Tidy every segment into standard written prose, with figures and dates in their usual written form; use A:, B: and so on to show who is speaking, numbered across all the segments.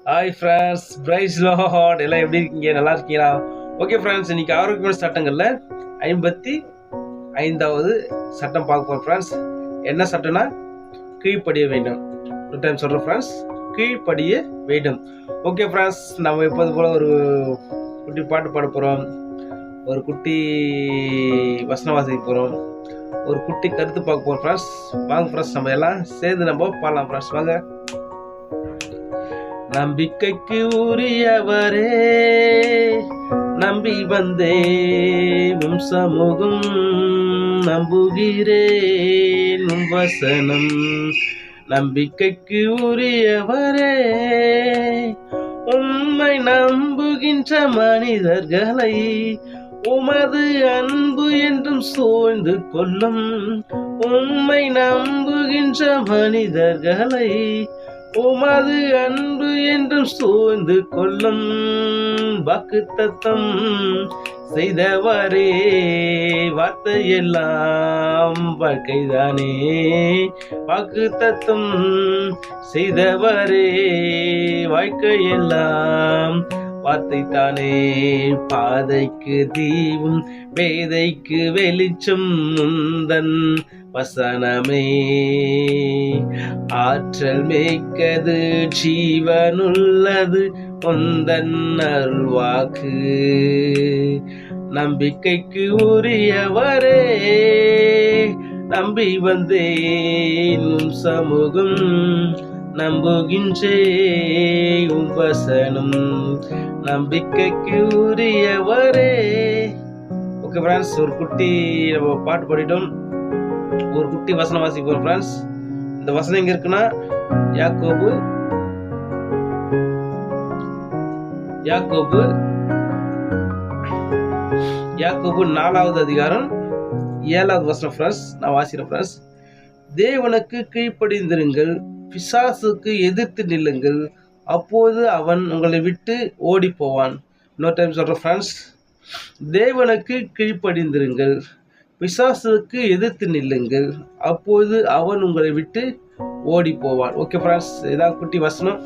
A: Hi friends, price Lord. எல்லாம் எப்படி இருக்கீங்க? நல்லா இருக்கீங்களா? ஓகே ஃப்ரெண்ட்ஸ், இன்னைக்கு ஆரோக்கியமான சட்டங்களில் 55வது சட்டம் பார்க்க போகிறோம் ஃப்ரெண்ட்ஸ். என்ன சட்டம்னா கீழ்ப்படிய வேண்டும். ஒரு டைம் சொல்கிறோம் ஃப்ரெண்ட்ஸ், கீழ்ப்படிய வேண்டும். ஓகே ஃப்ரெண்ட்ஸ், நம்ம எப்போது போல் ஒரு குட்டி பாட்டு பாட போகிறோம், ஒரு குட்டி வசனம் வாசிக்க போகிறோம், ஒரு குட்டி கருத்து பார்க்க போகிறோம் ஃப்ரெண்ட்ஸ். வாங்க ஃப்ரெண்ட்ஸ், நம்ம எல்லாம் சேர்ந்து நம்ம பாடலாம் ஃப்ரெண்ட்ஸ். வாங்க. நம்பிக்கைக்கு உரியவரே, நம்பி வந்தே உம் சமூகம், நம்புகிறேன் உம் வசனம். நம்பிக்கைக்கு உரியவரே, உம்மை நம்புகின்ற மனிதர்களை உமது அன்பு என்றும் சூழ்ந்து கொள்ளும். உம்மை நம்புகின்ற மனிதர்களை உமது அன்பு என்றும் சூழ்ந்து கொள்ளும். வாக்குத்தத்தம் செய்தவரே, வார்த்தையெல்லாம் வாழ்க்கைதானே. வாக்குத்தத்தம் செய்தவரே, வாழ்க்கையெல்லாம் வார்த்தை தானே. பாதைக்கு தீவும் வேதைக்கு வெளிச்சம் முந்தன் வசனமே. ஆற்றல் மிக்கது, ஜீவனுள்ளது உந்தன் அருள்வாக்கு. நம்பிக்கைக்கு உரியவரே, நம்பி வந்தேன் உம் சமூகம், நம்புகின்றே உம் வசனம். நம்பிக்கைக்கு உரியவரே. ஓகே ஃப்ரெண்ட்ஸ், ஒரு குட்டி நம்ம பாட்டு பாடிட்டோம், ஒரு குட்டி வசனம் வாசிக்க போறோம் ஃப்ரெண்ட்ஸ். இந்த வசனம் எங்க இருக்குன்னா, யாக்கோபு 4வது அதிகாரம் 7வது வசனம் ஃப்ரெண்ட்ஸ். நான் வாசிக்கிறேன் ஃப்ரெண்ட்ஸ். தேவனுக்கு கீழ்ப்படிந்திருங்கள், பிசாசுக்கு எதிர்த்து நில்லுங்கள், அப்போது அவன் உங்களை விட்டு ஓடி போவான். இன்னொரு டைம் சொல்றேன் ஃப்ரெண்ட்ஸ். தேவனுக்கு கீழ்ப்படிந்திருங்கள், பிசாசுக்கு எதிர்த்து நில்லுங்கள், அப்போது அவன் உங்களை விட்டு ஓடி போவான். ஓகே ஃப்ரெண்ட்ஸ், இதான் குட்டி வசனம்.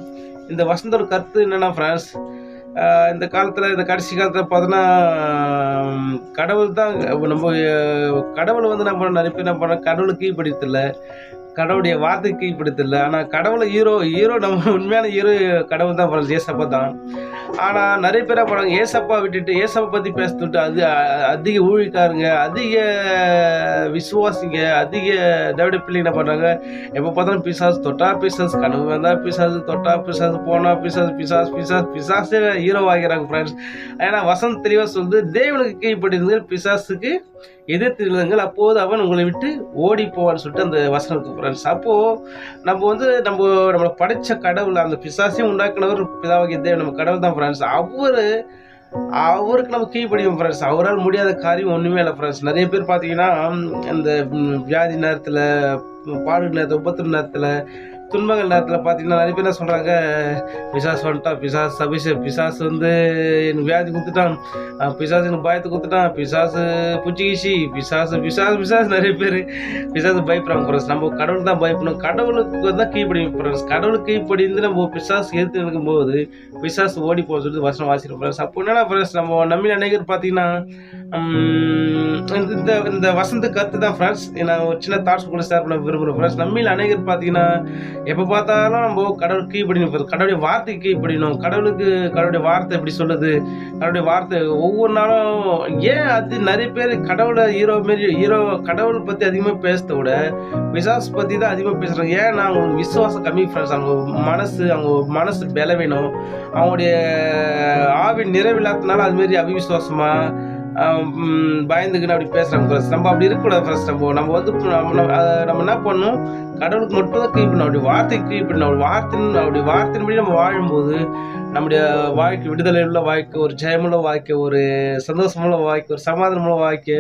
A: இந்த வசனத்தோட கருத்து என்னன்னா ஃப்ரெண்ட்ஸ், இந்த காலத்தில், இந்த கடைசி காலத்தில் பார்த்தோன்னா, கடவுள் தான் நம்ம கடவுளை நம்ம நிறைய பேர் என்ன பண்ணோம், கடவுளுக்கு கீழ்ப்படுத்தல, கடவுளுடைய வார்த்தைக்கு கீழ்ப்படுத்தல. ஆனால் கடவுளை ஹீரோ நம்ம உண்மையான ஹீரோ கடவுள் தான் ஃப்ரெண்ட்ஸ், ஏசப்பா தான். ஆனால் நிறைய பேராக போகிறாங்க, ஏசப்பா விட்டுட்டு ஏசப்பா பற்றி பேசிட்டு அது அதிக ஊழிக்காருங்க, அதிக விசுவாசிங்க, அதிக தேவடைய பிள்ளை என்ன பண்ணுறாங்க, எப்போ பார்த்தாலும் பிசாசு தொட்டா பிசாசு, கனவு வந்தால் பிசாசு, தொட்டா பிசாசு, போனால் பிசாசே ஹீரோ ஆகிறாங்க ஃப்ரெண்ட்ஸ். ஏன்னா வசனம் தெளிவாக சொல்லுது, தேவனுக்கு கீழ்ப்படிங்கள், பிசாசுக்கு எதிர்த்து நில்லுங்கள், அப்போது அவன் உங்களை விட்டு ஓடி போவான்னு சொல்லிட்டு அந்த வசனம் இருக்கு ஃப்ரெண்ட்ஸ். அப்போது நம்ம நம்மளை படைச்ச கடவுள், அந்த பிசாசையும் உண்டாக்குனவர் பிதாவாகிய தேவன், நம்ம கடவுள் தான் ஃப்ரெண்ட்ஸ். அவருக்கு நம்ம கீழ்ப்படியும் ஃப்ரெண்ட்ஸ். அவரால் முடியாத காரியம் ஒன்றுமே இல்லை ஃப்ரெண்ட்ஸ். நிறைய பேர் பார்த்தீங்கன்னா, அந்த வியாதி நேரத்தில், பாடு நேரத்தில், உபத்திர நேரத்தில், துன்பங்கள் நேரத்தில் பார்த்தீங்கன்னா நிறைய பேர் என்ன சொல்கிறாங்க, பிசாசு வந்துட்டான், பிசாசு எனக்கு வியாதி கொடுத்துட்டான், பிசாசு எனக்கு பயத்தை கொடுத்துட்டான், பிசாசு புச்சிகிச்சி, பிசாசு நிறைய பேர் பிசாசு பயப்படுறாங்க ஃப்ரெண்ட்ஸ். நம்ம கடவுளுக்கு தான் பயப்படணும், கடவுளுக்கு தான் கீழ்ப்படியும் ஃப்ரெண்ட்ஸ். கடவுளுக்கு கீழ்ப்படிந்து நம்ம பிசாசு எடுத்து நிற்கும்போது பிசாசு ஓடி போக சொல்லிட்டு வசனம் வாசிக்கிறோம் ஃப்ரெண்ட்ஸ். அப்போ என்னன்னா ஃப்ரெண்ட்ஸ், நம்ம நம்பி அநேகர் பார்த்தீங்கன்னா இந்த வசந்த கருத்து தான் ஃப்ரெண்ட்ஸ். நான் ஒரு சின்ன தாட்ஸ் கூட ஷேர் பண்ண விரும்புகிறேன் ஃப்ரெண்ட்ஸ். நம்மில் அநேகர் பார்த்தீங்கன்னா எப்போ பார்த்தாலும் நம்ம கடவுளுக்கு கீழ்ப்படிணும், கடவுளுடைய வார்த்தைக்கு கீழ்ப்படிணும். கடவுளுடைய வார்த்தை எப்படி சொல்லுது, கடவுளுடைய வார்த்தை ஒவ்வொரு நாளும். ஏன் அது நிறைய பேர் கடவுளை ஹீரோ கடவுளை பற்றி அதிகமாக பேசுறத விட பிசாசு பற்றி தான் அதிகமாக பேசுகிறாங்க. ஏன்னா அவங்களுக்கு விசுவாசம் கம்மி ஃப்ரெண்ட்ஸ். அவங்க மனசு பலவீனம், அவங்களுடைய ஆவி நிறைவில்லாதனால அதுமாரி அவிவிசுவாசமா பயந்துக்குன்னு அப்படி பேசுகிறாங்க ஃப்ரெண்ட்ஸ். நம்ம அப்படி இருக்கக்கூடாது ஃப்ரெண்ட்ஸ். நம்ம என்ன பண்ணணும், கடவுளுக்கு மட்டும் தான் கீழ்ப்படணும், அப்படி வார்த்தைக்கு கீழ்ப்படணும். அப்படி வார்த்தையின்படி நம்ம வாழும்போது நம்முடைய வாழ்க்கை விடுதலை உள்ள வாழ்க்கை, ஒரு ஜெயமுள்ள வாழ்க்கை, ஒரு சந்தோஷமுள்ள வாழ்க்கை, ஒரு சமாதானமுள்ள வாழ்க்கை,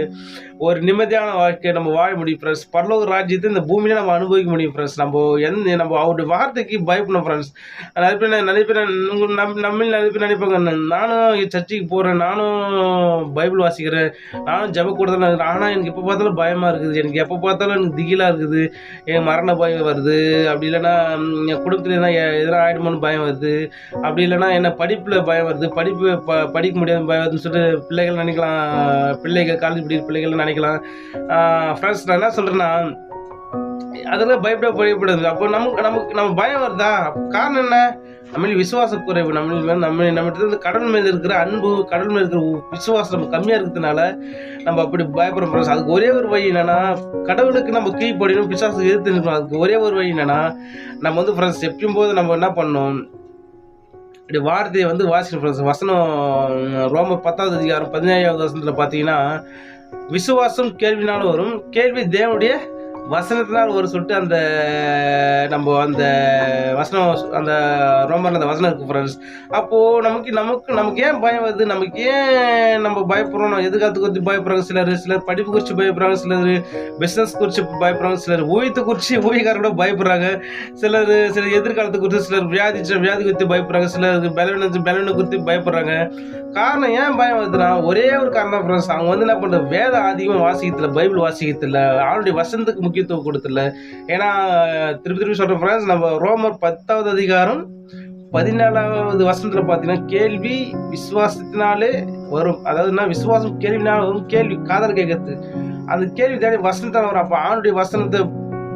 A: ஒரு நிம்மதியான வாழ்க்கையை நம்ம வாழ முடியும் ஃப்ரெண்ட்ஸ். பரலோக ராஜ்யத்தை இந்த பூமியில நம்ம அனுபவிக்க முடியும் ஃப்ரெண்ட்ஸ். நம்ம அவருடைய வார்த்தைக்கு பயப்படணும் ஃப்ரெண்ட்ஸ். நிறைய பேர் நம்மள நிறைய பேர் நினைப்பாங்க, நானும் சர்ச்சுக்கு போகிறேன், நானும் பைபிள் வாசிக்கிறேன், நானும் ஜெப கூட்டத்தில் இருக்கிறேன், ஆனால் எனக்கு எப்போ பார்த்தாலும் பயமாக இருக்குது, எனக்கு எப்போ பார்த்தாலும் எனக்கு திகிலாக இருக்குது, என் மரண பயம் வருது, அப்படி இல்லைன்னா என் குடும்பத்தில் எதனா ஆகிடுமோன்னு பயம் வருது, அப்படி இல்லைன்னா என்ன படிப்பில் பயம் வருது, படிக்க முடியாத பயம் வருதுன்னு சொல்லிட்டு பிள்ளைகள் நினைக்கலாம், காலேஜ் படிக்கிற பிள்ளைகள் நினைக்கலாம். ஃப்ரெண்ட்ஸ், நான் என்ன சொல்கிறேன்னா, அதெல்லாம் பயப்படாது. அப்போ நம்ம பயம் வருதா? காரணம் என்ன? நம்ம விசுவாச குறைவு, நம்ம கடவுள் மேல இருக்கிற அன்பு, கடவுள் மேல இருக்கிற விசுவாசம் நம்ம கம்மியா இருக்கிறதுனால நம்ம அப்படி பயப்படுறோம். அதுக்கு ஒரே ஒரு வழி என்னன்னா, கடவுளுக்கு நம்ம கீழ்ப்படியணும், பிசாசுக்கு எதிர்த்து நிற்கணும். அதுக்கு ஒரே ஒரு வழி என்னன்னா, நம்ம வந்து ஃப்ரெண்ட்ஸ் எப்பயும் போது நம்ம என்ன பண்ணணும், இப்படி வார்த்தையை வாசிக்கணும் ஃப்ரெண்ட்ஸ். வசனம் ரோமர் 10வது அதிகாரம் 17வது வசனத்துல பார்த்தீங்கன்னா, விசுவாசம் கேள்வினாலும் வரும், கேள்வி தேவனுடைய வசனத்தினால் ஒரு சொல்லிட்டு அந்த வசனம், அந்த ரோமர்ல அந்த வசனம் இருக்கு ஃப்ரெண்ட்ஸ். அப்போது நமக்கு ஏன் பயம் வருது, நமக்கு ஏன் நம்ம பயப்படுறோம், எதிர்காலத்தை குறித்து பயப்படுறாங்க சிலர் படிப்பு குறித்து பயப்படுறாங்க, சிலர் பிஸ்னஸ் குறித்து பயப்படுறாங்க, சிலர் ஊழியத்தை குறித்து ஊழியக்காரோட பயப்படுறாங்க, சிலர் எதிர்காலத்தை குறித்து, சிலர் வியாதி குறித்து பயப்படுறாங்க, சிலர் பலவீனம் குறித்து பயப்படுறாங்க. காரணம் ஏன் பயம் வருதுன்னா, ஒரே ஒரு காரணம் ஃப்ரெண்ட்ஸ். அவங்க என்ன பண்ணுறது, வேதம் அதிகமாக வாசிக்கிறதில்ல, பைபிள் வாசிக்கிறதில்ல, அவனுடைய வசனத்துக்கு முக்கியத்துவம் கொடுத்துல. ஏன்னா திருப்பி சொல்கிறேன் ஃப்ரெண்ட்ஸ், நம்ம ரோமர் 10வது அதிகாரம் 14வது வசனத்துல பார்த்தீங்கன்னா, கேள்வி விசுவாசத்தினாலே வரும். அதாவதுன்னா விசுவாசம் கேள்வினால வரும், கேள்வி காதல் கேட்கறது, அந்த கேள்வி தேடி வசனத்தால் வரும். அப்போ அவனுடைய வசனத்தை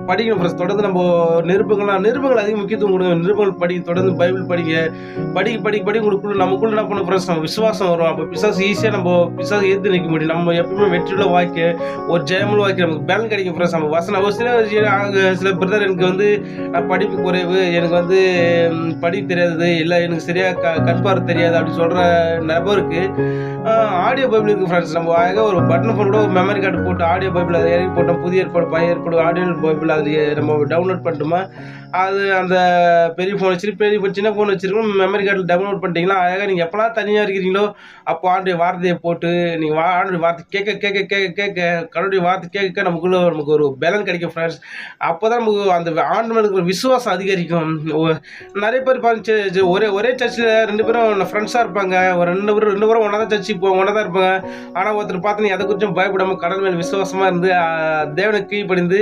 A: படிக்கணும் ஃப்ரெண்ட்ஸ். தொடர்ந்து நம்ம நிருபங்கள் அதிக முக்கியத்துவம் கொடுங்க. நிருபங்கள் தொடர்ந்து பைபிள் படிக்க உங்களுக்குள்ள நமக்குள்ள என்ன பண்ண ஃப்ரெண்ட்ஸ், நம்ம விசுவாசம் வரும். அப்போ பிசாசு ஈஸியாக பிசாசு எதிர்த்து நிற்க முடியும். நம்ம எப்பவுமே வெற்றியுள்ள வாழ்க்கை, ஒரு ஜெயமுள்ள வாழ்க்கை நமக்கு பேலன் கிடைக்கும் ஃப்ரெண்ட்ஸ். நம்ம வசனம் சில பிரதர், எனக்கு நான் படிப்பு குறைவு, எனக்கு படிக்க தெரியாது, இல்லை எனக்கு சரியாக கண் பார்வை தெரியாது அப்படின்னு சொல்கிற நபருக்கு ஆடியோ பைபிள் இருக்குது ஃப்ரெண்ட்ஸ். நம்ம ஒரு பட்டன் ஃபோன் கூட ஒரு மெமரி கார்டு போட்டு ஆடியோ பைபிள் அதை இறக்கி போட்டோம், புதிய ஏற்பாடு பழைய ஏற்பாடு ஆடியோ பைபிள் அது நம்ம டவுன்லோட் பண்ணிட்டோமா, அது அந்த பெரிய ஃபோன் சின்ன ஃபோன் வச்சிருக்கோம், மெமரி கார்டில் டவுன்லோட் பண்ணிட்டீங்களா, அழகாக நீங்கள் எப்போலாம் தனியாக இருக்கிறீங்களோ அப்போ ஆண்டுடைய வார்த்தையை போட்டு நீங்கள் ஆண்டுடைய வார்த்தை கேட்க கடவுளுடைய வார்த்தை கேட்க நமக்கு ஒரு பலன் கிடைக்கும் ஃப்ரெண்ட்ஸ். அப்போ தான் நமக்கு அந்த ஆண்டு மேலே இருக்கிற விசுவாசம் அதிகரிக்கும். நிறைய பேர் பார்த்து ஒரே சர்ச்சில் 2 பேரும் ஃப்ரெண்ட்ஸாக இருப்பாங்க, ஒரு 2 பேரும் ஒன்றா தான் சர்ச்சுக்கு போவாங்க, ஒன்றா தான் இருப்பாங்க. ஆனால் ஒருத்தர் பார்த்து நீ எதை குறிச்சும் பயப்படாமல் கடவுள் மேல் விசுவாசமாக இருந்து தேவனுக்கு கீழ்ப்படிந்து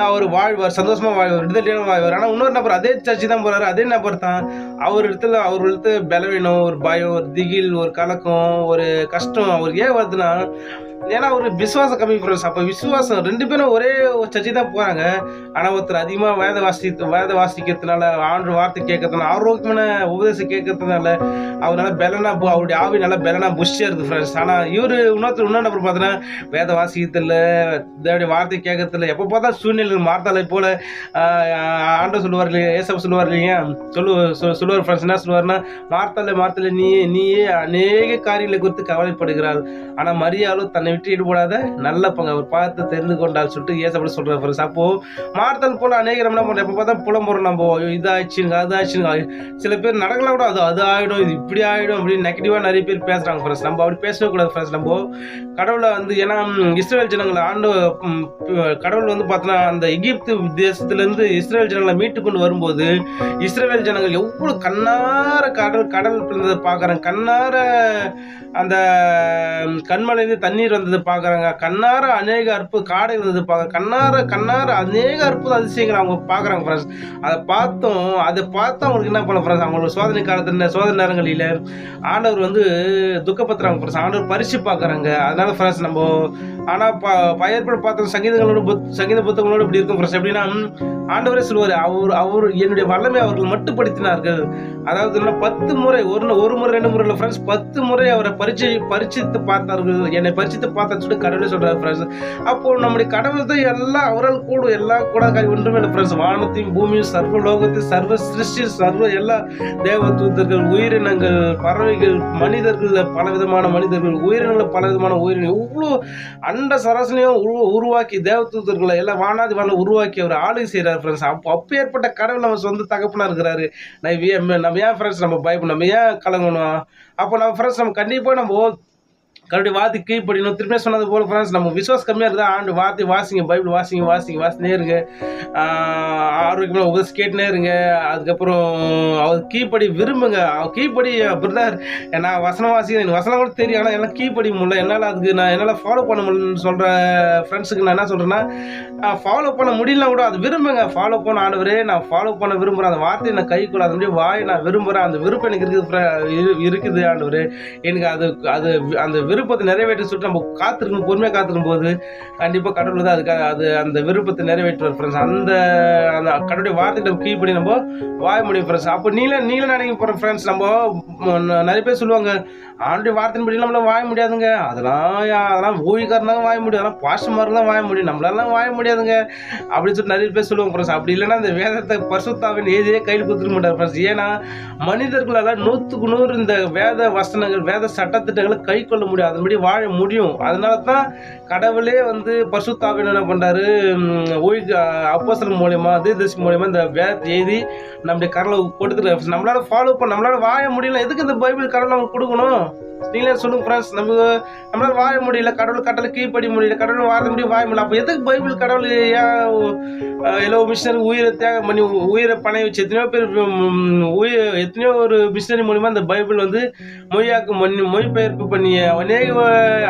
A: அவர் வாழ்வார், சந்தோஷமாக வாழ்வார், விடுதலையான வாழ்வார். ஆனால் இன்னொரு நபர் அதே சர்ச்சு தான் போகிறாரு, அதே நபர் தான் அவர்களுக்கு பலவீனம், ஒரு பயம், ஒரு திகில், ஒரு கலக்கம், ஒரு கஷ்டம் அவருக்கு ஏன் வருதுன்னா, ஏன்னா ஒரு விசுவாசம் கம்மி ஃப்ரெண்ட்ஸ். அப்போ விசுவாசம் 2 பேரும் ஒரே ஒரு சர்ச்சை தான் போகிறாங்க. ஆனால் ஒருத்தர் அதிகமாக வேத வாசிக்கிறதுனால, ஆண்டு வார்த்தை கேட்கறதுனால, ஆரோக்கியமான உபதேசம் கேட்கறதுனால அவரால் அவருடைய ஆவி நல்லா பலனா புஷ்டியாக இருக்குது ஃப்ரெண்ட்ஸ். ஆனால் இன்னொரு நபர் பார்த்தீங்கன்னா வேத வாசிக்கிறதில்ல, தேவனுடைய வார்த்தை கேட்கறதில்ல, எப்போ பார்த்தா சூழ்நிலை மார்த்தாலை போல ஆண்டவர் சொல்லுவார் இல்லையா, ஏசப்ப சொல்லுவார் இல்லையா, சொல்லுவார் ஃப்ரெண்ட்ஸ். என்ன சொல்லுவார்னா, மார்த்தாலை நீயே அநேக காரியங்களை குறித்து கவலைப்படுகிறாள், ஆனால் மரியாளோ தன்னை விட்டு ஈடுபடாத நல்ல பங்கு அவர் பார்த்து தெரிந்து கொண்டால் சொல்லிட்டு ஏசப்படி சொல்றாரு ஃப்ரெண்ட்ஸ். அப்போ மார்த்தல் போல அநேக நம்ம என்ன பண்றோம், எப்போ பார்த்தா புலம்புறோம், நம்ம இதாச்சுங்க அது ஆச்சுங்க. சில பேர் நடக்கலாம் கூட, அது ஆகிடும், இது இப்படி ஆகிடும் அப்படின்னு நெகட்டிவாக நிறைய பேர் பேசுறாங்க ஃப்ரெண்ட்ஸ். நம்ம அப்படி பேசவே கூடாது ஃப்ரெண்ட்ஸ். நம்ம கடவுளை ஏன்னா இஸ்ரேல் ஜனங்களை கடவுள் பார்த்தோன்னா அந்த எகிப்து தேசத்திலேருந்து இஸ்ரேல் ஜனங்களை மீட்டு கொண்டு வரும்போது இஸ்ரேல் ஜனங்கள் எவ்வளோ கண்ணார கடல் இருந்ததை பார்க்குறாங்க, கண்ணார அந்த கண்மலையிலிருந்து தண்ணீர் வந்தது பார்க்குறாங்க, கண்ணார அநேக காடை இருந்தது பார்க்க, கண்ணார அநேக அற்புத அதிசயங்கள் அவங்க பார்க்குறாங்க ஃப்ரெண்ட்ஸ். அதை பார்த்து அவங்களுக்கு என்ன பண்ண ஃப்ரெண்ட்ஸ், அவங்களோட சோதனை காலத்தில் சோதனை நேரங்களில் ஆண்டவர் துக்கப்படுத்துறாங்க ஃப்ரெண்ட்ஸ், ஆண்டவர் பரிசு பார்க்குறாங்க. அதனால ஃப்ரெண்ட்ஸ் நம்ம ஆனால் பயற்பட பார்த்த சங்கீத புத்தகங்களோடு இப்படி இருக்கும் ஃப்ரெண்ட்ஸ். எப்படின்னா ஆண்டவரே சொல்லுவார், அவர் என்னுடைய வல்லமை அவர்கள் மட்டுப்படுத்தினார்கள். அதாவது 10 முறை, ஒரு முறை 2 முறை இல்லை ஃப்ரெண்ட்ஸ், 10 முறை அவரை பரிச்சித்து பார்த்தார்கள், என்னை பரிச்சித்து பார்த்தான்னு சொல்லிட்டு கடவுளே சொல்றாரு ஃப்ரெண்ட்ஸ். அப்போ நம்முடைய கடவுள் தான் எல்லாம் அவரால் கூடும், எல்லாம் கூட ஒன்றுமே இல்லை ஃப்ரெண்ட்ஸ். வானத்தையும் பூமியும் சர்வ லோகத்தையும் சர்வ சிருஷ்டி சர்வ எல்லா தேவ தூதர்கள், உயிரினங்கள், பறவைகள், மனிதர்கள், பலவிதமான மனிதர்கள், உயிரினங்கள், பலவிதமான உயிரினங்கள், இவ்வளோ அண்ட சராசனையும் உருவாக்கி தேவ தூதர்களை எல்லாம் வானாதி வான உருவாக்கி அவர் ஆளுகை செய்கிறார் ஃப்ரெண்ட்ஸ். அப்பயே அப்பேற்பட்ட கடவுள் நம்ம சொந்த தகப்பனா இருக்கிறாரு. நம்ம ஏன் ஃப்ரெண்ட்ஸ் நம்ம பயப்படணும், நம்ம ஏன் கலங்கணும்? அப்போ நம்ம ஃப்ரெண்ட்ஸ் நம்ம கண்டிப்பாக நம்ம கருடைய வார்த்தை கீழ்ப்படியணும். திரும்ப சொன்னது போல ஃப்ரெண்ட்ஸ், நம்ம விசுவாசம் கம்மியாக இருந்தால் ஆண்டு வார்த்தை வாசிங்க, பைபிள் வாசினே இருங்க. ஆரோக்கியமாக உபதேசம் கேட்டுனே இருங்க. அதுக்கப்புறம் அவர் கீழ்ப்படி விரும்புங்க. அவர் கீழ்ப்படி பிரதர், நான் வசனம் வாசிக்கிறேன், எனக்கு வசனம் கூட தெரியும், ஆனால் என்னால் கீழ்ப்படிய முடியல, என்னால் ஃபாலோ பண்ண முடியலன்னு சொல்கிற ஃப்ரெண்ட்ஸுக்கு நான் என்ன சொல்கிறேன்னா, ஃபாலோ பண்ண முடியலனா கூட அது விரும்புங்க. ஃபாலோ பண்ண ஆண்டவரே, நான் ஃபாலோ பண்ண விரும்புகிறேன், அந்த வார்த்தையை நான் கை கொள்ள, அதனுடைய வாய் நான் விரும்புகிறேன், அந்த விருப்பம் எனக்கு இருக்குது ஆண்டவரே, எனக்கு அது அந்த விருப்பத்தை நிறைவேற்ற சொல்லிட்டு நம்ம காத்திருக்கும், பொறுமையாக காத்திருக்கும் போது கண்டிப்பாக கடவுள் தான் அதுக்காக அந்த விருப்பத்தை நிறைவேற்றுவார் ஃப்ரெண்ட்ஸ். அந்த கடவுளுடைய வார்த்தை நம்ம கீழ்ப்படி நம்ம வாய முடியும் ஃப்ரெண்ட்ஸ். அப்போ நீங்களும் நினைக்க போகிற ஃப்ரெண்ட்ஸ், நம்ம நிறைய பேர் சொல்லுவாங்க ஆண்டுடைய வார்த்தையின் படி நம்மளால வாய முடியாதுங்க, அதெல்லாம் ஊழியக்காரனாக வாய முடியும், அதெல்லாம் பாஸ்டர்மாரெலாம் வாய முடியும், நம்மளாலாம் வாய முடியாதுங்க அப்படின்னு சொல்லிட்டு நிறைய பேர் சொல்லுவாங்க ஃப்ரெண்ட்ஸ். அப்படி இல்லைன்னா இந்த வேதத்தை பரிசுத்தாவின் ஏதியே கையில் கொடுத்துருக்க மாட்டார் ஃப்ரெண்ட்ஸ். ஏன்னா மனிதர்களால் 100க்கு 100 இந்த வேத வசனங்கள், வேத சட்டத்திட்டங்களை கை கொள்ள முடியும், அதன்படி வாழ முடியும். அதனால தான் கடவுளே பரிசுத்தாவின் என்ன பண்றாரு, அப்போஸ்தலர் மூலியமா, தீர்க்கதரிசி மூலியமா இந்த வேதத்தை எழுதி நம்முடைய கரலை கொடுத்துட்டு நம்மளால ஃபாலோ பண்ண, நம்மளால வாழ முடியல, எதுக்கு இந்த பைபிள் கடவுள் நமக்கு கொடுக்கணும்? நீங்களே சொல்லுங்க ஃப்ரெண்ட்ஸ். நம்மளால வாழ முடியல, கடவுள் கட்டளை கீழ்ப்படி முடியல, கடவுள் வாழ முடியும், வாழ முடியல, அப்போ எதுக்கு பைபிள் கடவுள் ஏதோ மிஷினரி உயிரை தியாகம் பண்ணி உயிரை பணைய வச்சு எத்தனையோ ஒரு மிஷினரி மூலிமா இந்த பைபிள் மொழிபெயர்ப்பு பண்ணி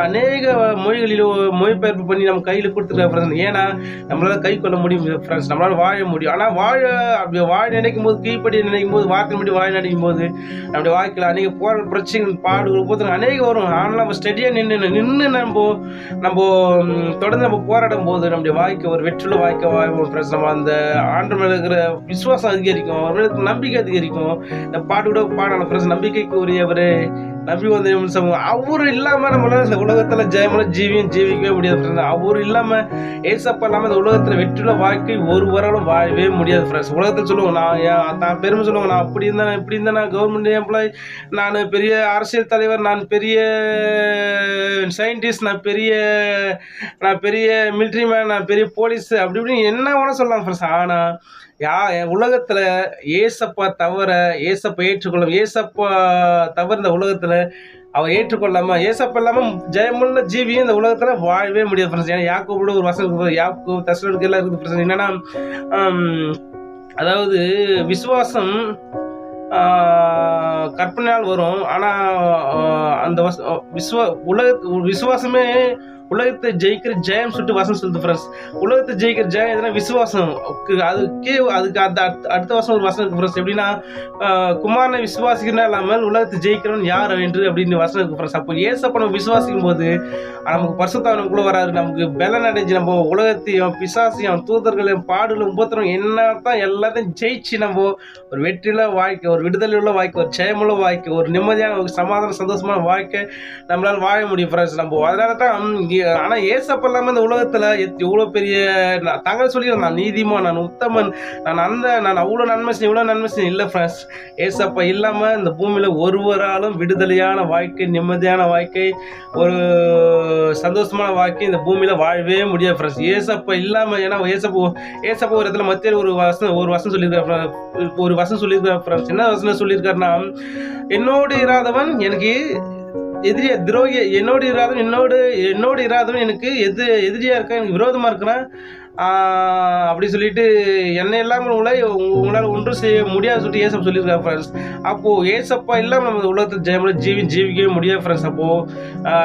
A: அநேக மொழிகளில் மொழிபெயர்ப்பு பண்ணி நம்ம கையில் கொடுத்துருக்க ஃப்ரெண்ட்ஸ். ஏன்னா நம்மளால கை கொள்ள முடியும் ஃப்ரெண்ட்ஸ், நம்மளால வாழ முடியும். ஆனால் அப்படி வாழ நினைக்கும் போது, கீழ்ப்படி நினைக்கும் போது, வார்த்தை முடி வாழ நினைக்கும் போது நம்முடைய வாழ்க்கையில் அநேக போராட பிரச்சனைகள், பாடுகள் அநேக வரும். ஆனால் நம்ம ஸ்டெடியாக நின்று நம்ம தொடர்ந்து நம்ம போராடும் போது நம்முடைய வாழ்க்கை ஒரு வெற்றில வாழ்க்கை வாழ்வோம். நம்ம அந்த ஆண்டு மேல இருக்கிற விசுவாசம் அதிகரிக்கும், அவர்களுக்கு நம்பிக்கை அதிகரிக்கும். இந்த பாட்டு கூட பாடலாம் ஃப்ரெண்ட்ஸ், நம்பிக்கைக்கு உரியவர், நம்பி வந்த அவரு இல்லாம நம்மளால இந்த உலகத்துல ஜெயமான ஜீவிக்கவே முடியாது. அவரு இல்லாம, ஏசப்பா இல்லாம இந்த உலகத்துல வெற்றில வாழ்க்கை ஒருவராலும் வாழவே முடியாது ஃப்ரெண்ட்ஸ். உலகத்துல சொல்லுவாங்க, நான் பெருமை சொல்லுவாங்க, நான் அப்படி இருந்தேன், இப்படி இருந்தேன், நான் கவர்மெண்ட் எம்ப்ளாய், நான் பெரிய அரசியல் தலைவர், நான் பெரிய சயின்டிஸ்ட், நான் பெரிய மிலிட்ரி மேன், நான் பெரிய போலீஸ், அப்படி இப்படின்னு என்ன வேணா சொல்லலாம் ஃப்ரெண்ட்ஸ். ஆனா உலகத்துல ஏசப்பா ஏற்றுக்கொள்ளும், ஏசப்பா தவிர இந்த உலகத்துல அவர் ஏற்றுக்கொள்ளாம, ஏசப்பா இல்லாம ஜெயமுள்ள ஜீவியும் இந்த உலகத்துல வாழவே முடியாது ஃப்ரெண்ட்ஸ். ஏன்னா யாக்கோபோட ஒரு வசனம், யாக்கோபு தெசலோனிக்கேயர் எல்லாம் இருக்குது ஃப்ரெண்ட்ஸ். என்னன்னா, அதாவது விசுவாசம் கற்பனையால் வரும், ஆனா அந்த விசுவாசமே உலகத்தை ஜெயிக்கிற ஜெயம் சுட்டு வசனம் சொல்லுது ஃப்ரெண்ட்ஸ். உலகத்தை ஜெயிக்கிற ஜெயம் எதுனா விசுவாசம். அதுக்கு அடுத்த வருஷம் ஒரு வசனம் இருக்கு ஃப்ரெண்ட்ஸ். எப்படின்னா, குமாரனை விசுவாசிக்கிறனா இல்லாமல் உலகத்தை ஜெயிக்கிறவன் யார் என்று அப்படின்னு வசனம் இருக்கு ஃப்ரெண்ட்ஸ். அப்போ ஏசப்பா நம்ம விசுவாசிக்கும் போது நமக்கு பரிசுத்தாவின் கூட வராது, நமக்கு பலன் அடைஞ்சு நம்ம உலகத்தையும் பிசாசையும் தூதர்களையும் பாடுகளும் உபத்திரம் என்னத்தான் எல்லாத்தையும் ஜெயிச்சு நம்ம ஒரு வெற்றியுள்ள வாழ்க்கை, ஒரு விடுதலை உள்ள வாழ்க்கை, ஒரு ஜெயமுள்ள வாழ்க்கை, ஒரு நிம்மதியான, ஒரு சமாதான சந்தோஷமான வாழ்க்கை நம்மளால வாழ முடியும் ஃப்ரெண்ட்ஸ். நம்ம அதனால தான் ஆனா ஏசப்பா இல்லாம இந்த உலகத்துல எவ்வளவு பெரிய தங்கள் சொல்லி, நான் நீதிமான், நான் உத்தமன், நான் அவ்வளவு நன்மை செய்ய, இவ்வளவு நன்மை செய்ய இல்லை ஃப்ரெண்ட்ஸ். ஏசப்பா இல்லாம இந்த பூமியில ஒருவராலும் விடுதலையான வாழ்க்கை, நிம்மதியான வாழ்க்கை, ஒரு சந்தோஷமான வாழ்க்கை இந்த பூமியில வாழவே முடியாது ஃப்ரெண்ட்ஸ். ஏசப்பா இல்லாம, ஏன்னா ஏசப்பா ஒரு இடத்துல மத்திய ஒரு வசனம் சொல்லியிருக்காரு ஃப்ரெண்ட்ஸ். என்ன வசனம் சொல்லியிருக்காருன்னா, என்னோடு இராதவன் எனக்கு எதிரியா, துரோகி, என்னோடு இராதவன் எனக்கு எதிரியா இருக்க, எனக்கு விரோதமா இருக்கிறேன் அப்படி சொல்லிட்டு என்ன இல்லாமல் உங்களால் ஒன்றும் செய்ய முடியாது சொல்லிட்டு ஏசப்பா சொல்லியிருக்காரு ஃப்ரெண்ட்ஸ். அப்போது ஏசப்பா இல்லாமல் நம்ம உலகத்தில் ஜீவிக்கவே முடியாது ஃப்ரெண்ட்ஸ். அப்போது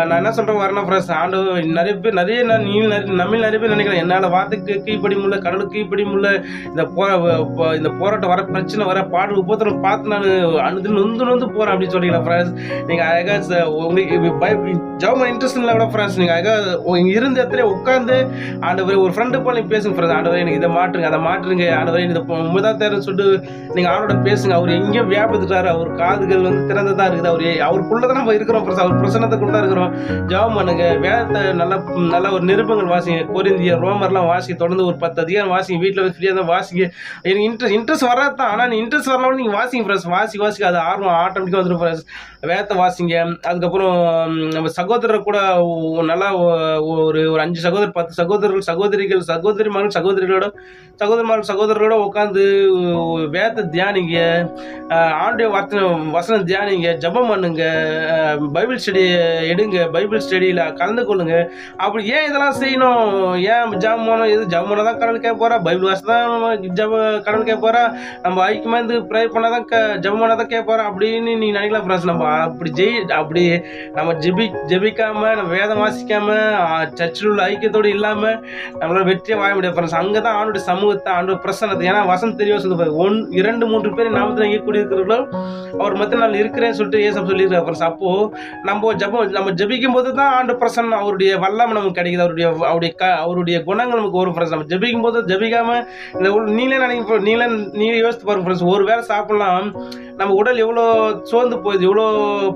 A: நான் என்ன சொல்கிறேன் வரணும் ஃப்ரெண்ட்ஸ், ஆண்டவர் நிறைய பேர் நினைக்கிறேன், என்னால் வார்த்தைக்கு கீழ்ப்படி முடியல, கடலுக்கு கீழ்ப்படி முடியல, இந்த போராட்டம் வர, பிரச்சனை வர, பாடு உபத்திரம் பார்த்து நான் நொந்து போகிறேன் அப்படின்னு சொல்லிக்கலாம் ஃப்ரெண்ட்ஸ். நீங்கள் அழகாக உங்களுக்கு ஜவர்மெண்ட் இன்ட்ரெஸ்ட் இல்லை கூட ஃப்ரெண்ட்ஸ், நீங்கள் அழகாக இருந்த இடத்துல உட்காந்து ஆண்டவர் ஒரு ஃப்ரெண்டு போல பேசுங்க ஃப்ரெண்ட்ஸ். ஆண்டவரே எனக்கு இதை மாற்றுங்க, அதை மாற்றுங்க, ஆண்டவரே இந்த முதல் தேர்ன்னு சொல்லிட்டு நீங்கள் ஆண்டோட பேசுங்க. அவர் எங்கேயும் வியாபித்துட்டாரு, அவர் காதுகள் திறந்ததான் இருக்குது, அவருக்குள்ளதான் நம்ம இருக்கிறோம் ஃப்ரெண்ட்ஸ், அவர் பிரசன்னத்துக்குள்ள இருக்கிறோம். ஜெபம் பண்ணுங்க, வேதத்தை நல்லா ஒரு நிருபங்கள் வாசிங்க, கொரிந்தியர், ரோமர்லாம் வாசிங்க, தொடர்ந்து ஒரு 10 அதிகாரம் வாசிங்க, வீட்டில் ஃப்ரீயாக தான் வாசிங்க. எனக்கு இன்ட்ரெஸ்ட் வராது தான், ஆனால் இன்ட்ரெஸ்ட் வரலாம் நீங்கள் வாசிங்க ஃப்ரெண்ட்ஸ். வாசிக்க அது ஆர்வம் ஆட்டோமேட்டிக்காக வந்துடும் ஃப்ரெண்ட்ஸ். வேதத்தை வாசிங்க. அதுக்கப்புறம் நம்ம சகோதரர் கூட நல்லா ஒரு 5 சகோதரர், 10 சகோதரிகள் சகோதரர்களோட உட்காந்து வேத தியானிங்க, ஆண்டுடைய வசனம் தியானிங்க, ஜெபம் பண்ணுங்க, பைபிள் ஸ்டடி எடுங்க, பைபிள் ஸ்டடியில் கலந்து கொள்ளுங்க. அப்படி ஏன் இதெல்லாம் செய்யணும்? ஏன் ஜபம் தான் கடவுள் கேட்க போகிறா, பைபிள் வாசம் தான் கடவுள் கேட்க போகிறா, நம்ம ஐக்கியமாக இருந்து ப்ரேயர் பண்ணால் தான் ஜபம் பண்ணால் தான் கேட்க போகிறோம் அப்படின்னு நீ நினைக்கலாம் ஃப்ரெண்ட்ஸ். நம்ம அப்படி நம்ம ஜெபிக்காமல், நம்ம வேதம் வாசிக்காமல், சர்ச்சில் உள்ள ஐக்கியத்தோடு இல்லாமல் நம்மளால வெற்றியை வாழ முடியாது ஃப்ரெண்ட்ஸ். அங்கே தான் ஆண்டோட சமூகத்தை, ஆண்டோட பிரசன்னத்தை, ஏன்னா வசனம் தெளிவாக சொல்லுவார், 2-3 பேர் நாமத்தில் எங்கே கூடியிருக்கிறீர்களோ அவர் மற்ற நாள் இருக்கிறேன்னு சொல்லிட்டு ஏசப் சொல்லியிருக்காரு ஃப்ரெண்ட்ஸ். அப்போது நம்ம ஜெபிக்கும் போது தான் ஆண்டு பிரசன்னம், அவருடைய வல்லமை நமக்கு கிடைக்குது, அவருடைய குணங்கள் நமக்கு வரும் ஃப்ரெண்ட்ஸ். நம்ம ஜெபிக்கும் போது ஜெபிக்காமல் இந்த நீங்களே யோசித்து பாருங்க ஃப்ரெண்ட்ஸ். ஒரு வேளை சாப்பிடலாம், நம்ம உடல் எவ்வளோ சோர்ந்து போகுது, எவ்வளோ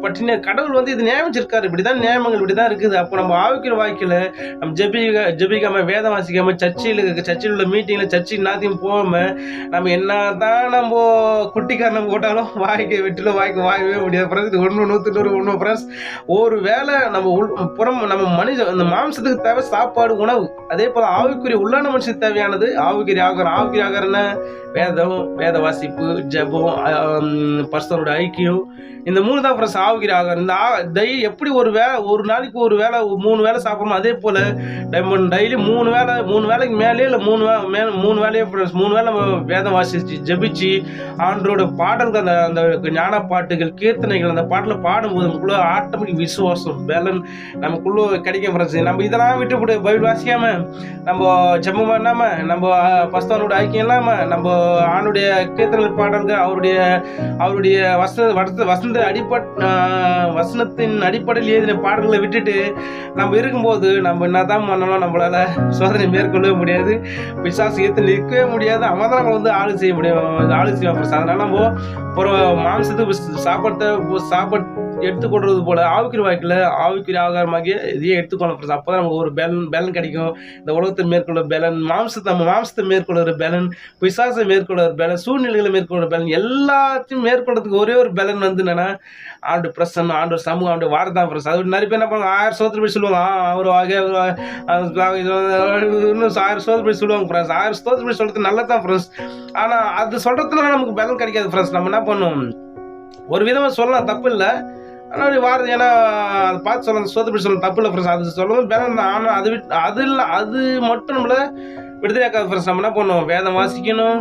A: பட்டினி. கடவுள் இது நியமிச்சிருக்காரு, இப்படிதான் நியமங்கள் இப்படிதான் இருக்குது. அப்போ நம்ம ஆவிக்கிற வாழ்க்கையில் நம்ம ஜெபிக்காம, வேதம் வாசிக்காம, சர்ச்சில் உள்ள மீட்டிங்கில் சர்ச்சுக்கு நாத்தையும் போகாமல், நம்ம என்ன தான் நம்ம குட்டிக்காரனை போட்டாலும் வாங்கவே முடியாது ஃப்ரெண்ட்ஸ். இது 100 ஃப்ரெண்ட்ஸ். ஒரு வேளை நம்ம இந்த மாம்சத்துக்கு தேவை சாப்பாடு, உணவு. அதே போல ஆவிக்குரிய உள்ளான மனுஷனுக்கு தேவையானது ஆவிக்குரிய ஆகாரம். வேதம், வேத வாசிப்பு, ஜெபம், பரிசுத்தரோட ஐக்கியம், இந்த 3 தான் ஃப்ரெண்ட்ஸ் ஆவிக்குரிய ஆகாரம். இந்த எப்படி ஒரு நாளைக்கு ஒரு வேளை 3 வேளை சாப்பிடணும். அதே போல டெய்லி 3 வேளைக்கு மேலே இல்லை 3 வேலையே ஃப்ரெண்ட்ஸ் 3 வேளை நம்ம வேதம் வாசிச்சு ஜெபிச்சு ஆண்டோட பாடல்கள், அந்த ஞான பாட்டுகள், கீர்த்தனைகள், அந்த பாட்டில் பாடும்போது நமக்குள்ள ஆட்டோமேட்டிக் விசுவாசம், பலன் நமக்குள்ள கிடைக்கும் ஃப்ரெண்ட்ஸ். நம்ம இதெல்லாம் விட்டுவிட்டு பைபிள் வாசிக்காம, நம்ம ஜெபம் பண்ணாம, நம்ம பரிசுத்தரோட ஐக்கியம் இல்லாம, நம்ம ஆண்டுடைய கீர்த்தனை பாடல்கள், அவருடைய வசனத்தின் அடிப்படையில் எழுதின பாடல்களை விட்டுட்டு நம்ம இருக்கும்போது நம்ம என்னதான் பண்ணலாம், நம்மளால சோதனை மேற்கொள்ளவே முடியாது, பிசாசு ஏற்று நிற்கவே முடியாது. அவன் தான் நம்ம ஆளு செய்வான். அதனால நம்ம ஒரு மாம்சத்துக்கு சாப்பாடு எடுத்துக்கொள்றது போல ஆவிக்குரிய வாழ்க்கையில் ஆவிக்குரிய ஆகாரமாகிய இதையே எடுத்துக்கொள்ளணும். அப்போ தான் நமக்கு ஒரு பலன் கிடைக்கும். இந்த உலகத்தை மேற்கொள்ள பலன், மாம்சத்தை மேற்கொள்கிற பலன், பிசாசை மேற்கொள்கிற பலன், சூழ்நிலைகளை மேற்கொள்கிற பலன், எல்லாத்தையும் மேற்கொள்றதுக்கு ஒரே ஒரு பலன் என்னன்னா ஆண்டு பிரசன்னம், ஆண்டு சமூகம், ஆண்டு வார்த்தை ஃப்ரெண்ட்ஸ். அது நிறைய பேர் என்ன பண்ணுவாங்க, 1000 ஸ்தோத்திரம் சொல்லுவாங்க. இன்னும் 1000 ஸ்தோத்திரம் சொல்லுவாங்க ஃப்ரெண்ட்ஸ். 1000 ஸ்தோத்திரம் சொல்றது நல்லதான் ஃப்ரெண்ட்ஸ். ஆனால் அது சொல்றதுனால நமக்கு பலன் கிடைக்காது ஃப்ரெண்ட்ஸ். நம்ம என்ன பண்ணுவோம், ஒரு விதமாக சொல்லலாம், தப்பு இல்லை. ஆனால் வார்த்தை, ஏன்னா அதை பார்த்து சொல்லலாம், ஸ்தோத்திரம் சொல்லலாம், தப்பு இல்லை ஃப்ரெண்ட்ஸ். அது சொல்லவும் பலன் தான். ஆனால் அது மட்டும் நம்மளை விடுதலையாக்காது ஃப்ரெண்ட்ஸ். நம்ம என்ன பண்ணுவோம், வேதம் வாசிக்கணும்,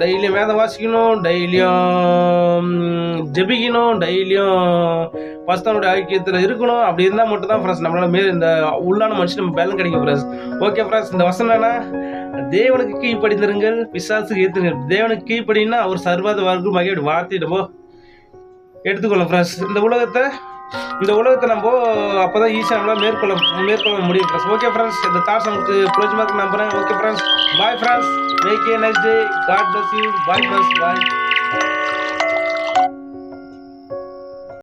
A: டெய்லியும் வேதம் வாசிக்கணும், டெய்லியும் ஜெபிக்கணும், டெய்லியும் பரிசுத்தரோட ஐக்கியத்தில் இருக்கணும். அப்படி இருந்தால் மட்டும் தான் ஃப்ரெண்ட்ஸ் நம்மளால இந்த உள்ளான மனுஷன் நம்ம பலன் கிடைக்கும் ஃப்ரெண்ட்ஸ். ஓகே ஃப்ரெண்ட்ஸ், இந்த வசனம் என்னன்னா, தேவனுக்கு கீழ்ப்படிந்திருங்கள், பிசாசுக்கு ஏற்றுங்கள். தேவனுக்கு கீழ்ப்படினா அவர் சர்வாத வர்க்கமாக வார்த்தை நம்ம எடுத்துக்கொள்ளும் ஃப்ரெண்ட்ஸ். இந்த உலகத்தை நம்ம அப்போதான் ஈஸியாக நம்மளால் மேற்கொள்ள முடியும் ஃப்ரெண்ட்ஸ். ஓகே ஃப்ரெண்ட்ஸ், இந்த தாட்ஸ் நமக்கு பிரயோஜனமாக நம்புகிறேன். Okay friends, bye friends, make a nice day, God bless you, bye friends, bye.